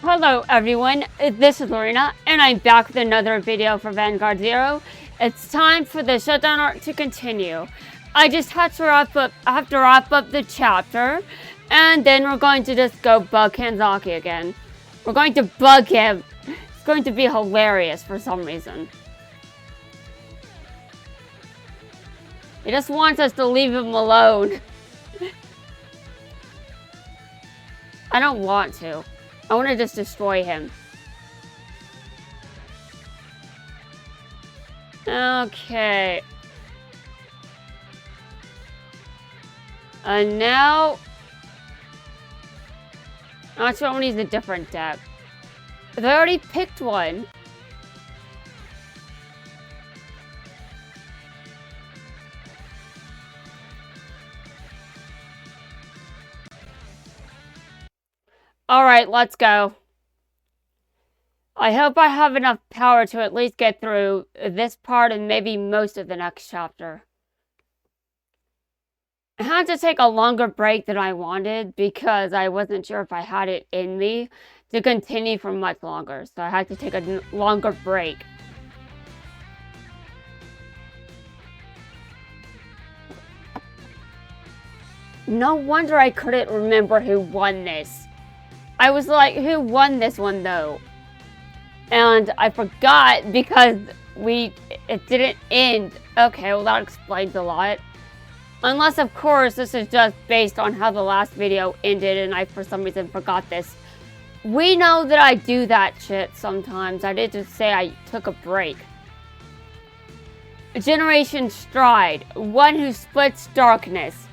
Hello everyone, this is Lorena, and I'm back with another video for Vanguard Zero. It's time for the shutdown arc to continue. I just have to wrap up the chapter, and then we're going to just go bug Kanzaki again. We're going to bug him. It's going to be hilarious for some reason. He just wants us to leave him alone. I don't want to. I want to just destroy him. Okay. And now... Actually, I want to use a different deck. But I already picked one. Alright, let's go. I hope I have enough power to at least get through this part and maybe most of the next chapter. I had to take a longer break than I wanted because I wasn't sure if I had it in me to continue for much longer. So I had to take a longer break. No wonder I couldn't remember who won this. I was like, who won this one though? And I forgot because it didn't end. Okay, well that explains a lot. Unless of course this is just based on how the last video ended and I for some reason forgot this. We know that I do that shit sometimes. I did just say I took a break. Generation Stride. One who splits darkness.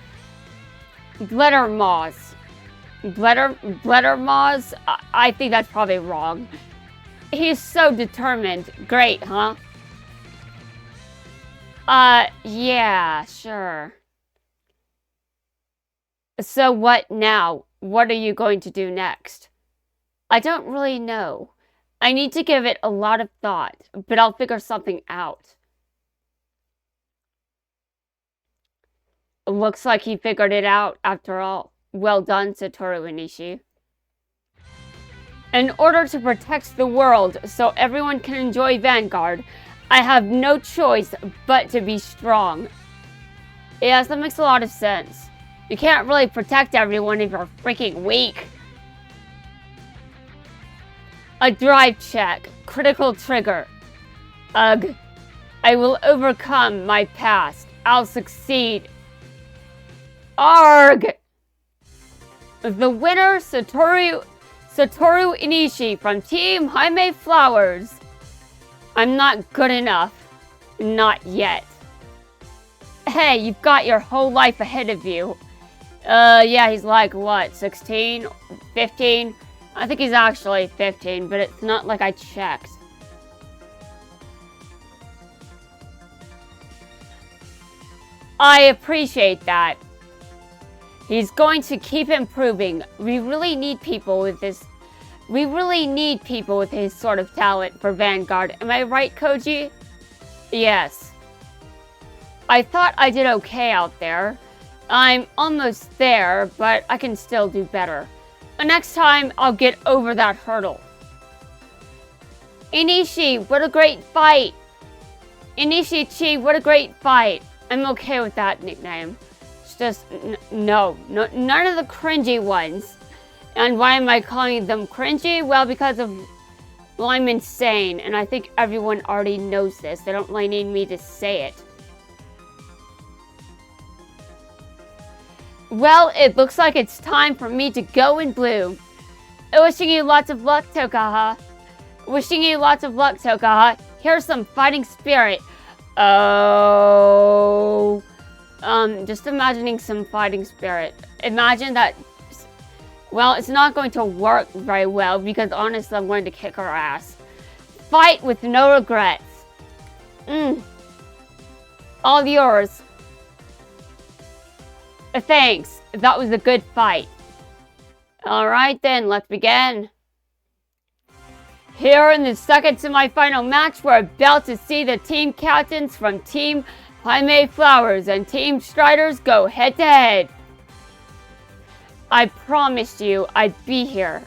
Glittermaws. Glittermaws? I think that's probably wrong. He's so determined. Great, huh? Yeah, sure. So what now? What are you going to do next? I don't really know. I need to give it a lot of thought, but I'll figure something out. Looks like he figured it out after all. Well done, Satoru Inishi. In order to protect the world so everyone can enjoy Vanguard, I have no choice but to be strong. Yes, that makes a lot of sense. You can't really protect everyone if you're freaking weak. A drive check. Critical trigger. Ugh. I will overcome my past. I'll succeed. Arg! The winner, Satoru Inishi from Team Jaime Flowers. I'm not good enough. Not yet. Hey, you've got your whole life ahead of you. Yeah, he's like, what, 16? 15? I think he's actually 15, but it's not like I checked. I appreciate that. He's going to keep improving. We really need people with his sort of talent for Vanguard. Am I right, Koji? Yes. I thought I did okay out there. I'm almost there, but I can still do better. Next time, I'll get over that hurdle. Inishi, what a great fight! Inishi-chi, what a great fight! I'm okay with that nickname. Just none of the cringy ones. And why am I calling them cringy? Well, because I'm insane, and I think everyone already knows this. They don't really need me to say it. Well, it looks like it's time for me to go in blue. Wishing you lots of luck, Tokoha. Wishing you lots of luck, Tokoha. Here's some fighting spirit. Oh... just imagining some fighting spirit. Imagine that... Well, it's not going to work very well because honestly, I'm going to kick her ass. Fight with no regrets. All yours. Thanks. That was a good fight. Alright then, let's begin. Here in the second semifinal match, we're about to see the team captains from Team Jaime Flowers and Team Striders go head to head. I promised you I'd be here.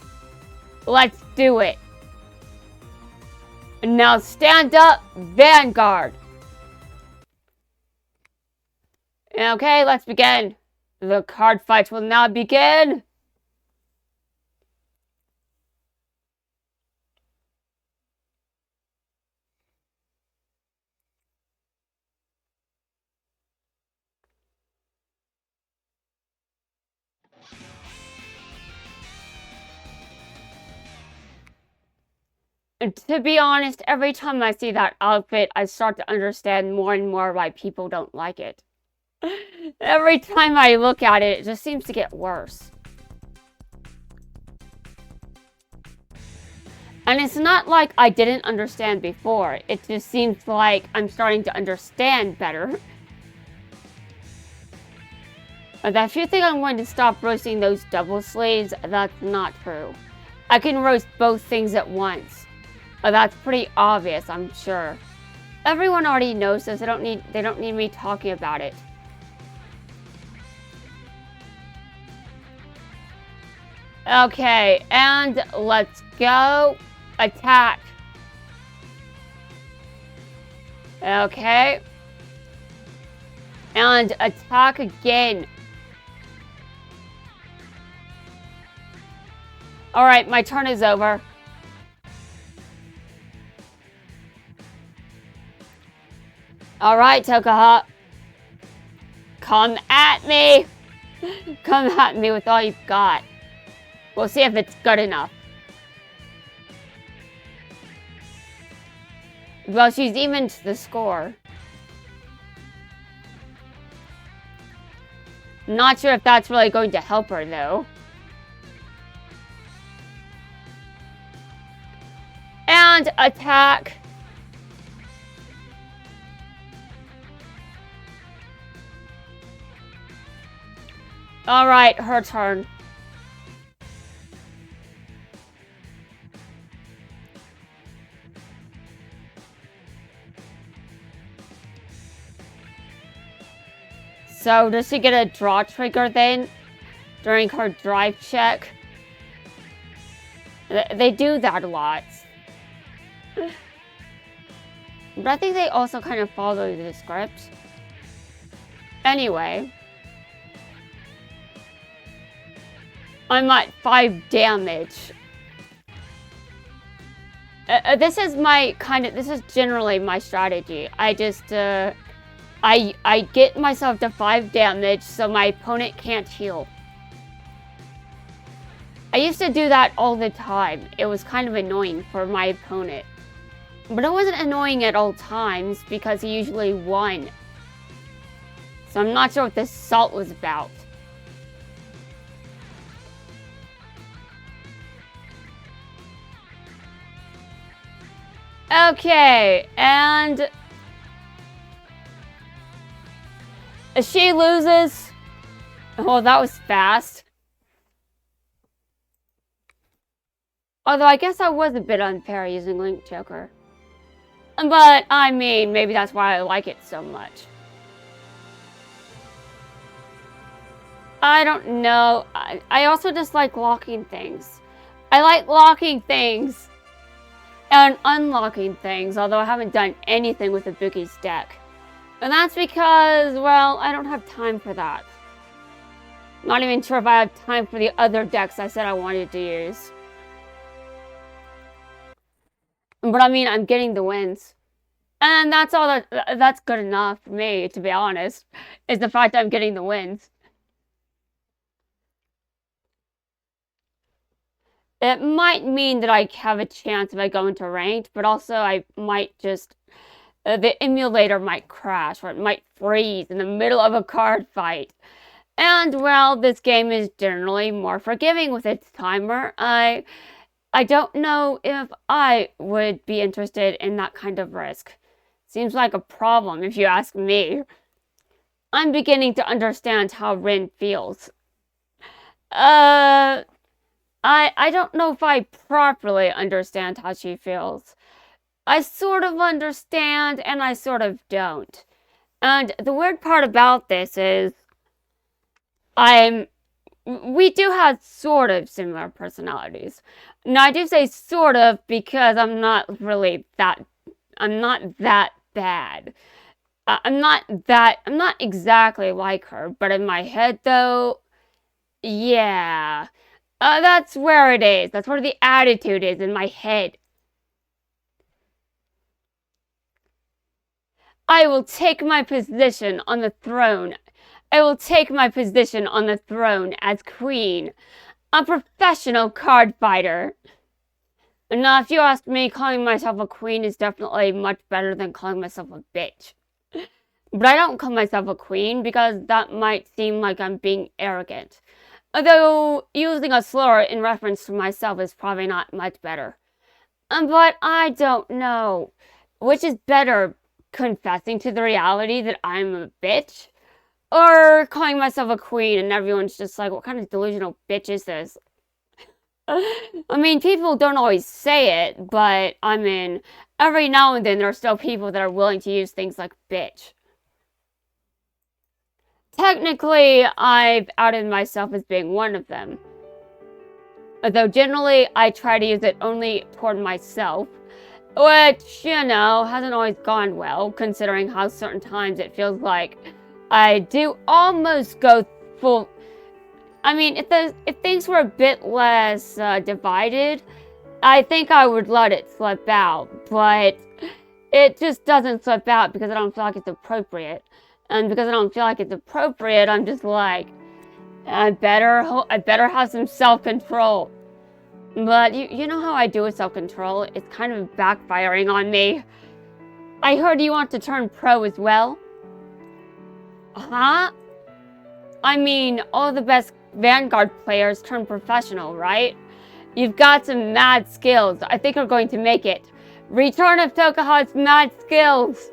Let's do it. Now stand up, Vanguard. Okay, let's begin. The card fight will now begin. And to be honest, every time I see that outfit, I start to understand more and more why people don't like it. Every time I look at it, it just seems to get worse. And it's not like I didn't understand before. It just seems like I'm starting to understand better. If you think I'm going to stop roasting those double sleeves, that's not true. I can roast both things at once. That's pretty obvious, I'm sure. Everyone already knows this. They don't need me talking about it. Okay, and let's go. Attack. Okay. And attack again. Alright, my turn is over. Alright, Tokoha. Come at me. Come at me with all you've got. We'll see if it's good enough. Well, she's evened the score. Not sure if that's really going to help her, though. And attack. Alright, her turn. So, does she get a draw trigger then? During her drive check? They do that a lot. But I think they also kind of follow the script. Anyway. I'm at 5 damage. This is generally my strategy. I just, I get myself to 5 damage so my opponent can't heal. I used to do that all the time. It was kind of annoying for my opponent. But it wasn't annoying at all times because he usually won. So I'm not sure what this salt was about. Okay, and she loses. Oh, that was fast. Although I guess I was a bit unfair using Link Joker. But, I mean, maybe that's why I like it so much. I don't know. I also just like locking things. I like locking things. And unlocking things, although I haven't done anything with the Boogie's deck. And that's because, well, I don't have time for that. Not even sure if I have time for the other decks I said I wanted to use. But I mean, I'm getting the wins. And that's all that's good enough for me, to be honest, is the fact I'm getting the wins. It might mean that I have a chance if I go into ranked, but also I might just... the emulator might crash, or it might freeze in the middle of a card fight. And, well, this game is generally more forgiving with its timer. I don't know if I would be interested in that kind of risk. Seems like a problem, if you ask me. I'm beginning to understand how Rin feels. I don't know if I properly understand how she feels. I sort of understand, and I sort of don't. And the weird part about this is, I'm we do have sort of similar personalities. Now, I do say sort of because I'm not that bad. I'm not exactly like her, but in my head, though, yeah. That's where it is. That's where the attitude is, in my head. I will take my position on the throne. I will take my position on the throne as queen. A professional card fighter. Now, if you ask me, calling myself a queen is definitely much better than calling myself a bitch. But I don't call myself a queen because that might seem like I'm being arrogant. Although, using a slur in reference to myself is probably not much better. But I don't know. Which is better, confessing to the reality that I'm a bitch? Or calling myself a queen and everyone's just like, what kind of delusional bitch is this? I mean, people don't always say it, but I mean, every now and then there are still people that are willing to use things like bitch. Technically, I've outed myself as being one of them. Though generally, I try to use it only toward myself, which, you know, hasn't always gone well, considering how certain times it feels like I do almost go full. I mean, if things were a bit less divided, I think I would let it slip out, but it just doesn't slip out because I don't feel like it's appropriate. And because I don't feel like it's appropriate, I'm just like, I better have some self-control. But you know how I do with self-control? It's kind of backfiring on me. I heard you want to turn pro as well. Huh? I mean, all the best Vanguard players turn professional, right? You've got some mad skills. I think you're going to make it. Return of Tokoha's mad skills.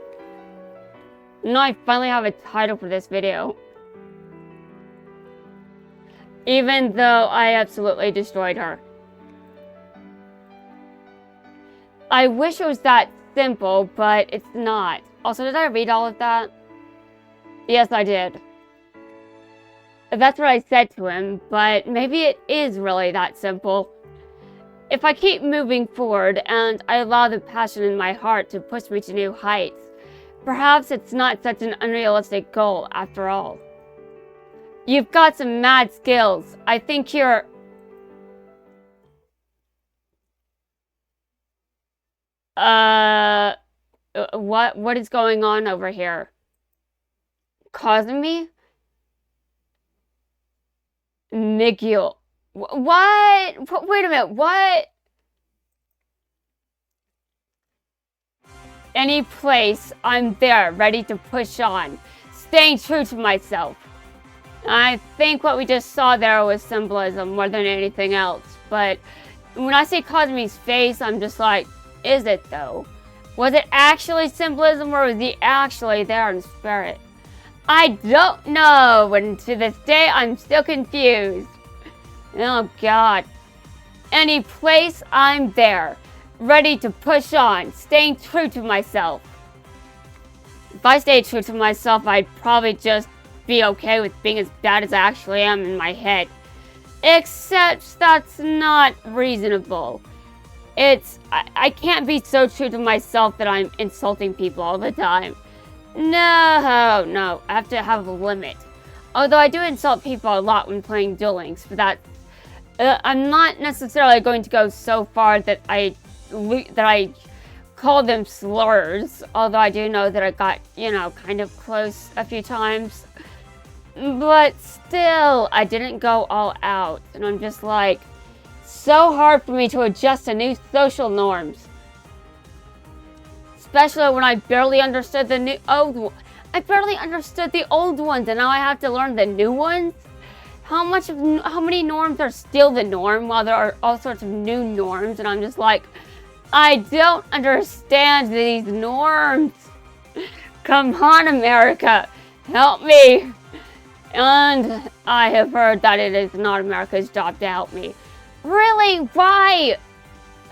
Now I finally have a title for this video. Even though I absolutely destroyed her. I wish it was that simple, but it's not. Also, did I read all of that? Yes, I did. That's what I said to him, but maybe it is really that simple. If I keep moving forward and I allow the passion in my heart to push me to new heights, perhaps it's not such an unrealistic goal after all. You've got some mad skills. I think you're... What is going on over here? Causing me? Miguel. What? Wait a minute, what? Any place, I'm there, ready to push on. Staying true to myself. I think what we just saw there was symbolism more than anything else. But when I see Cosme's face, I'm just like, is it though? Was it actually symbolism or was he actually there in spirit? I don't know, and to this day, I'm still confused. Oh God. Any place, I'm there. Ready to push on, staying true to myself. If I stayed true to myself, I'd probably just be okay with being as bad as I actually am in my head. Except that's not reasonable. I can't be so true to myself that I'm insulting people all the time. No, I have to have a limit. Although I do insult people a lot when playing Duel Links, but that I'm not necessarily going to go so far that I call them slurs. Although I do know that I got, you know, kind of close a few times. But still, I didn't go all out. And I'm just like, so hard for me to adjust to new social norms. Especially when I barely understood the I barely understood the old ones, and now I have to learn the new ones. How many norms are still the norm while there are all sorts of new norms? And I'm just like, I don't understand these norms. Come on, America, help me. And I have heard that it is not America's job to help me. Really? Why?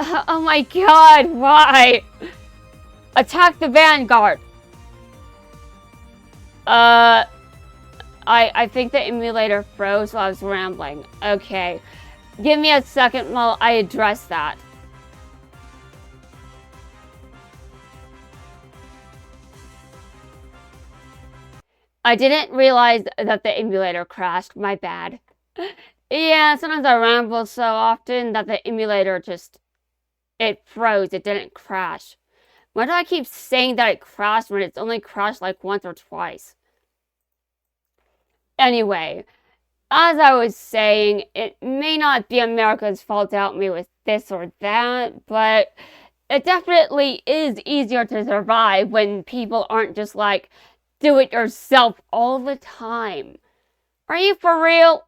Oh my God, why? Attack the Vanguard. I think the emulator froze while I was rambling. Okay. Give me a second while I address that. I didn't realize that the emulator crashed. My bad. Yeah, sometimes I ramble so often that the emulator just... It froze. It didn't crash. Why do I keep saying that it crashed when it's only crashed like once or twice? Anyway, as I was saying, it may not be America's fault to help me with this or that, but it definitely is easier to survive when people aren't just like, do it yourself all the time. Are you for real?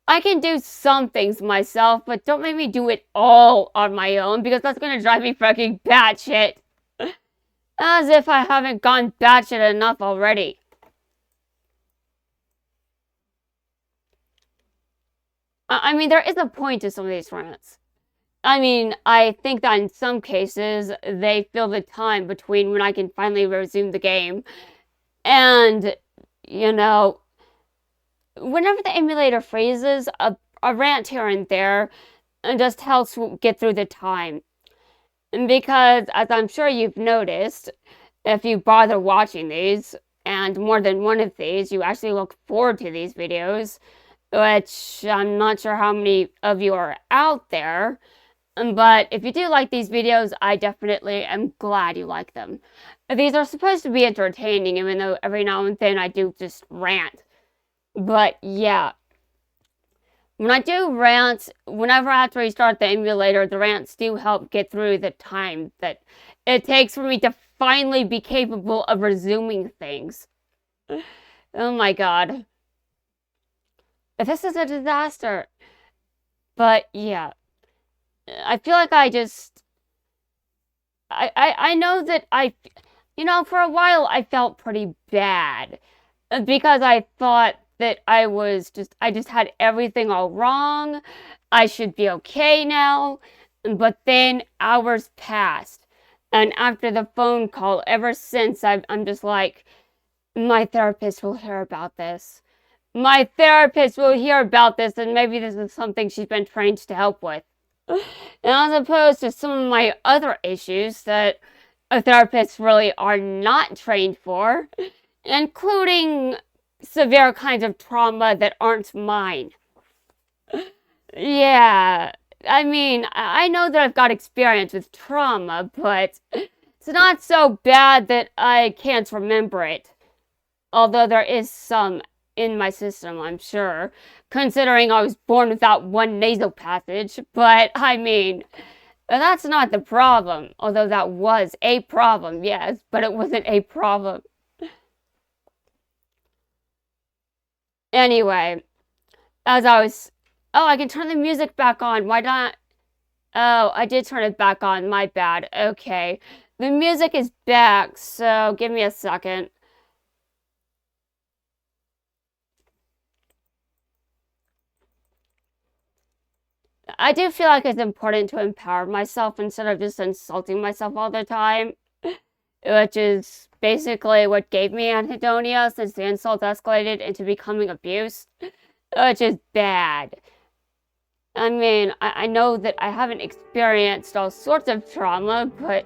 I can do some things myself, but don't make me do it all on my own, because that's gonna drive me fucking batshit. As if I haven't gone batshit enough already. I mean, there is a point to some of these rants. I mean, I think that in some cases, they fill the time between when I can finally resume the game and, you know, whenever the emulator freezes, a rant here and there just helps get through the time. Because, as I'm sure you've noticed, if you bother watching these, and more than one of these, you actually look forward to these videos, which I'm not sure how many of you are out there, but if you do like these videos, I definitely am glad you like them. These are supposed to be entertaining, even though every now and then I do just rant. But yeah, when I do rants, whenever I have to restart the emulator, the rants do help get through the time that it takes for me to finally be capable of resuming things. Oh my god. This is a disaster. But yeah, I feel like I know that for a while I felt pretty bad because I thought that I just had everything all wrong. I should be okay now. But then hours passed. And after the phone call, ever since, I'm just like, my therapist will hear about this. My therapist will hear about this, and maybe this is something she's been trained to help with. And as opposed to some of my other issues that therapists really are not trained for, including severe kinds of trauma that aren't mine. Yeah, I mean, I know that I've got experience with trauma, but it's not so bad that I can't remember it. Although there is some in my system, I'm sure, considering I was born without one nasal passage. But, I mean, that's not the problem. Although that was a problem, yes, but it wasn't a problem. Anyway, as I was... Oh, I can turn the music back on. Why not? Oh, I did turn it back on. My bad. Okay. The music is back, so give me a second. I do feel like it's important to empower myself instead of just insulting myself all the time, which is basically what gave me anhedonia since the insult escalated into becoming abuse, which is bad. I mean, I know that I haven't experienced all sorts of trauma, but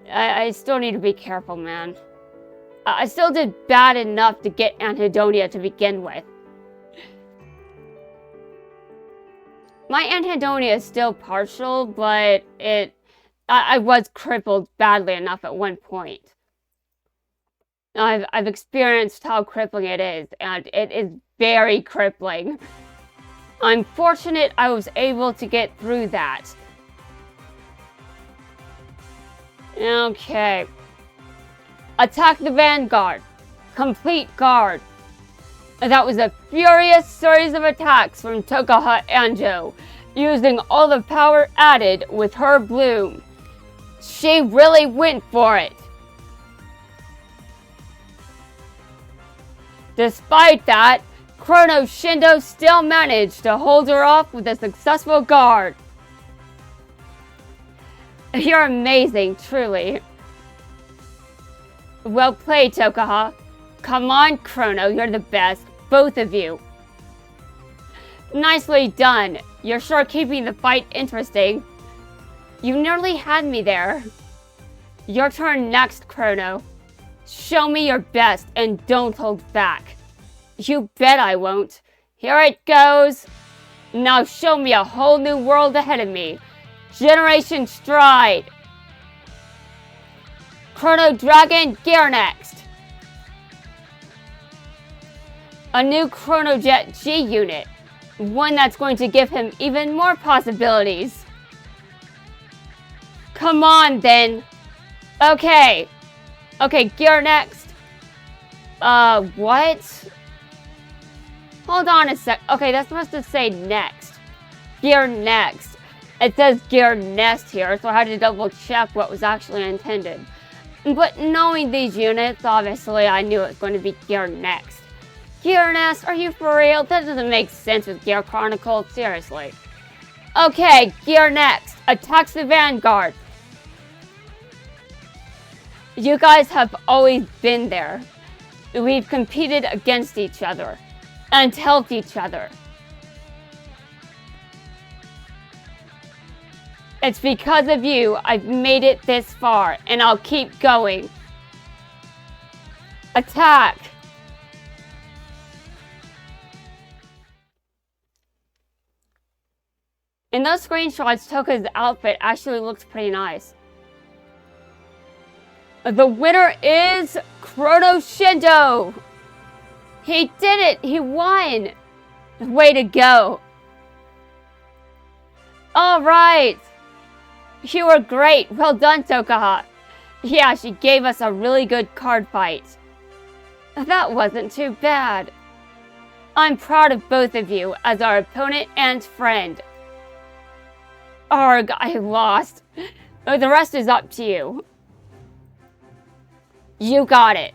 I still need to be careful, man. I still did bad enough to get anhedonia to begin with. My anhedonia is still partial, but I was crippled badly enough at one point. I've experienced how crippling it is, and it is very crippling. I'm fortunate I was able to get through that. Okay. Attack the Vanguard. Complete guard. That was a furious series of attacks from Tokoha Anjo, using all the power added with her bloom. She really went for it. Despite that, Chrono Shindo still managed to hold her off with a successful guard. You're amazing, truly. Well played, Tokoha. Come on, Chrono, you're the best. both of you. Nicely done. You're sure keeping the fight interesting. You nearly had me there. Your turn next, Chrono. Show me your best and don't hold back. You bet I won't. Here it goes. Now show me a whole new world ahead of me. Generation Stride. Chrono Dragon Gear next. A new Chronojet G unit. One that's going to give him even more possibilities. Come on then. Okay. Okay, Gear next. What? Hold on a sec. Okay, that's supposed to say next. Gear next. It says Gear Nest here, so I had to double check what was actually intended. But knowing these units, obviously I knew it was going to be Gear Next. Gear Nest? Are you for real? That doesn't make sense with Gear Chronicle, seriously. Okay, Gear Next. Attacks the Vanguard. You guys have always been there. We've competed against each other and helped each other. It's because of you I've made it this far, and I'll keep going. Attack! In those screenshots, Toka's outfit actually looks pretty nice. The winner is Chrono Shindo! He did it! He won! Way to go! Alright! You were great! Well done, Tokoha! Yeah, she gave us a really good card fight. That wasn't too bad. I'm proud of both of you as our opponent and friend. Arg, I lost. The rest is up to you. You got it.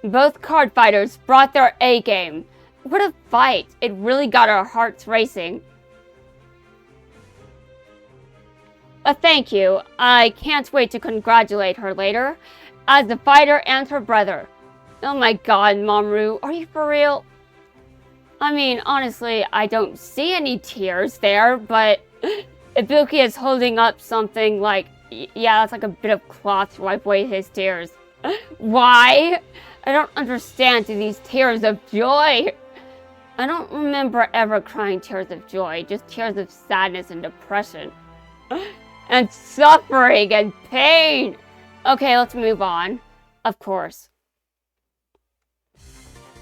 Both card fighters brought their A-game. What a fight. It really got our hearts racing. Thank you. I can't wait to congratulate her later as the fighter and her brother. Oh my god, Mamoru, are you for real? I mean, honestly, I don't see any tears there, but Ibuki is holding up something like, yeah, that's like a bit of cloth to wipe away his tears. Why? I don't understand these tears of joy. I don't remember ever crying tears of joy, just tears of sadness and depression. And suffering and pain. Okay, let's move on. Of course.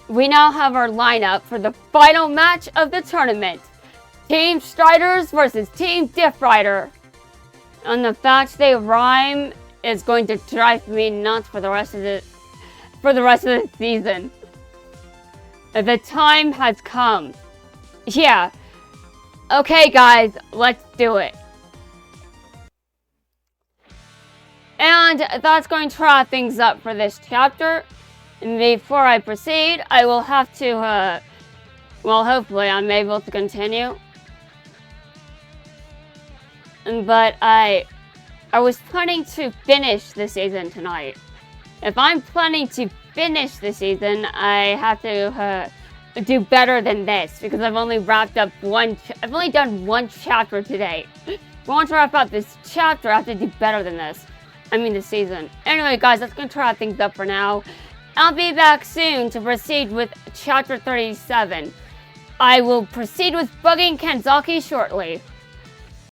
We now have our lineup for the final match of the tournament. Team Striders versus Team Diff Rider. And the fact they rhyme is going to drive me nuts for the rest of the season. The time has come. Yeah. Okay, guys, let's do it. And that's going to wrap things up for this chapter. And before I proceed, I will have to, well, hopefully I'm able to continue. But I was planning to finish the season tonight. If I'm planning to finish the season, I have to do better than this because I've only wrapped up I've only done one chapter today. If I want to wrap up this chapter, I have to do better than this. I mean the season. Anyway, guys, that's going to wrap things up for now. I'll be back soon to proceed with chapter 37. I will proceed with bugging Kanzaki shortly.